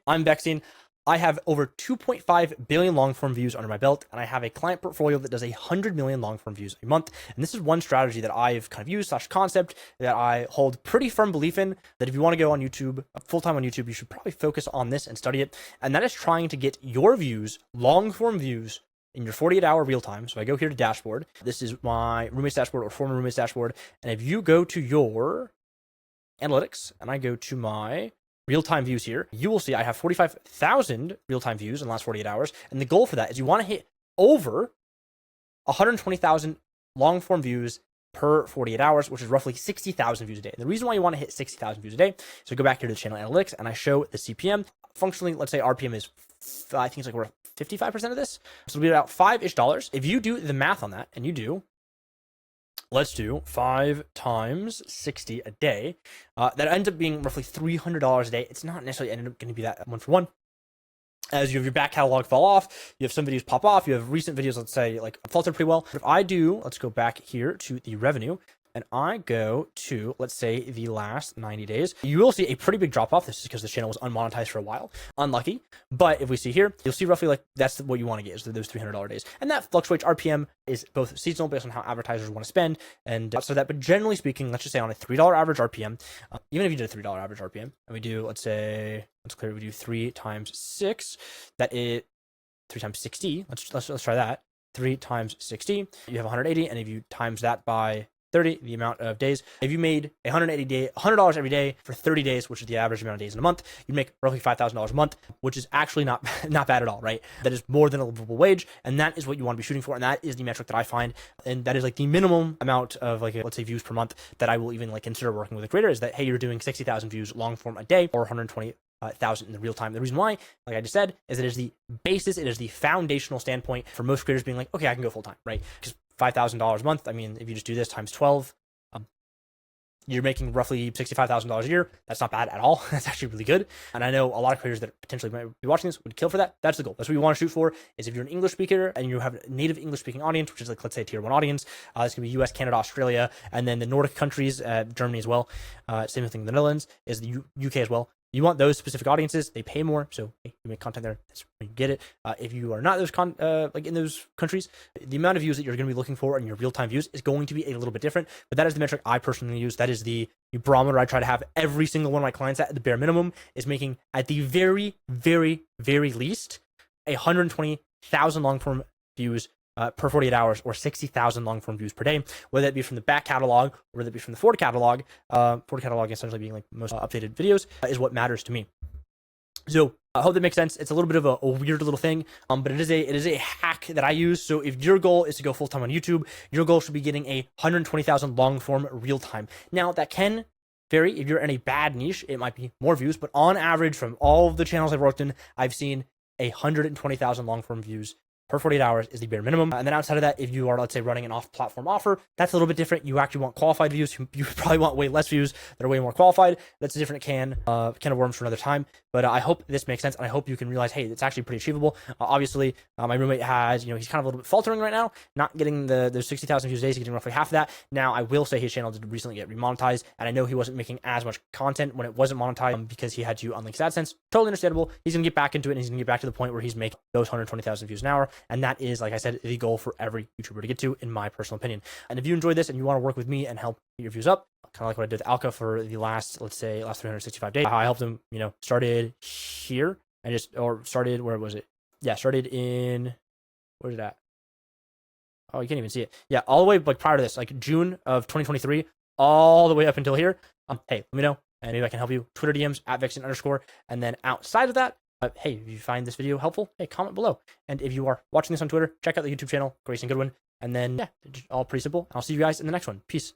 I'm Vexing. I have over 2.5 billion long form views under my belt, and I have a client portfolio that does 100 million long form views a month. And this is one strategy that I've kind of used / concept that I hold pretty firm belief in, that if you want to go on YouTube, full time on YouTube, you should probably focus on this and study it. And that is trying to get your views, long form views, in your 48-hour real time. So I go here to dashboard. This is my roommate's dashboard or former roommate's dashboard. And if you go to your analytics and I go to my real-time views here, you will see I have 45,000 real-time views in the last 48 hours. And the goal for that is you want to hit over 120,000 long-form views per 48 hours, which is roughly 60,000 views a day. And the reason why you want to hit 60,000 views a day, so I go back here to the channel analytics and I show the CPM. Functionally, let's say RPM is, I think it's like we're 55% of this. So it'll be about $5-ish. If you do the math on that and you do, let's do 5 times 60 a day. That ends up being roughly $300 a day. It's not necessarily ended up going to be that one for one. As you have your back catalog fall off, you have some videos pop off, you have recent videos, let's say, like faltered pretty well. But if I do, let's go back here to the revenue, and I go to, let's say, the last 90 days, you will see a pretty big drop off. This is because the channel was unmonetized for a while. Unlucky. But if we see here, you'll see roughly like that's what you want to get is those $300 days. And that fluctuates. RPM is both seasonal based on how advertisers want to spend and so that. But generally speaking, let's just say on a $3 average RPM, even if you did a $3 average RPM, and we do, let's say, let's clear, we do 3 times 6, that is 3 times 60. Let's try that. 3 times 60, you have 180. And if you times that by 30, the amount of days. If you made $100 every day for 30 days, which is the average amount of days in a month, you'd make roughly $5,000 a month, which is actually not bad at all, right? That is more than a livable wage, and that is what you want to be shooting for, and that is the metric that I find, and that is like the minimum amount of like let's say views per month that I will even like consider working with a creator. Is that, hey, you're doing 60,000 views long form a day or 120,000 in the real time. The reason why, like I just said, is it is the basis, it is the foundational standpoint for most creators being like, okay, I can go full time, right? Because $5,000 a month, I mean, if you just do this times 12, you're making roughly $65,000 a year. That's not bad at all. That's actually really good. And I know a lot of creators that potentially might be watching this would kill for that. That's the goal. That's what you want to shoot for, is if you're an English speaker and you have a native English speaking audience, which is like, let's say, a tier 1 audience, it's going to be US, Canada, Australia, and then the Nordic countries, Germany as well. Same thing in the Netherlands, is the UK as well. You want those specific audiences. They pay more, so hey, you make content there. That's where you get it. If you are not those like in those countries, the amount of views that you're going to be looking for in your real-time views is going to be a little bit different. But that is the metric I personally use. That is the barometer I try to have every single one of my clients at the bare minimum, is making at the very, very, very least 120,000 long-form views per 48 hours, or 60,000 long-form views per day, whether that be from the back catalog or whether it be from the forward catalog. Forward catalog essentially being like most updated videos is what matters to me. So I hope that makes sense. It's a little bit of a weird little thing, but it is a hack that I use. So if your goal is to go full time on YouTube, your goal should be getting a 120,000 long-form real time. Now that can vary. If you're in a bad niche, it might be more views, but on average, from all of the channels I've worked in, I've seen 120,000 long-form views per 48 hours is the bare minimum. And then outside of that, if you are, let's say, running an off-platform offer, that's a little bit different. You actually want qualified views. You probably want way less views that are way more qualified. That's a different can of worms for another time. But I hope this makes sense, and I hope you can realize, hey, it's actually pretty achievable. Obviously, my roommate has, he's kind of a little bit faltering right now, not getting those 60,000 views a day. He's getting roughly half of that. Now, I will say his channel did recently get remonetized, and I know he wasn't making as much content when it wasn't monetized because he had to unlink his AdSense. Totally understandable. He's going to get back into it, and he's going to get back to the point where he's making those 120,000 views an hour. And that is, like I said, the goal for every YouTuber to get to, in my personal opinion. And if you enjoyed this and you want to work with me and help get your views up, kind of like what I did with Alka for the last 365 days, I helped him, started here and started, where was it? Yeah, started in, where's it at? Oh, you can't even see it. Yeah, all the way like prior to this, like June of 2023, all the way up until here. Hey, let me know, and maybe I can help you. Twitter DMs @Vexing_. And then outside of that, hey, if you find this video helpful, hey, comment below. And if you are watching this on Twitter, check out the YouTube channel, Grayson Goodwin. And then, yeah, all pretty simple. I'll see you guys in the next one. Peace.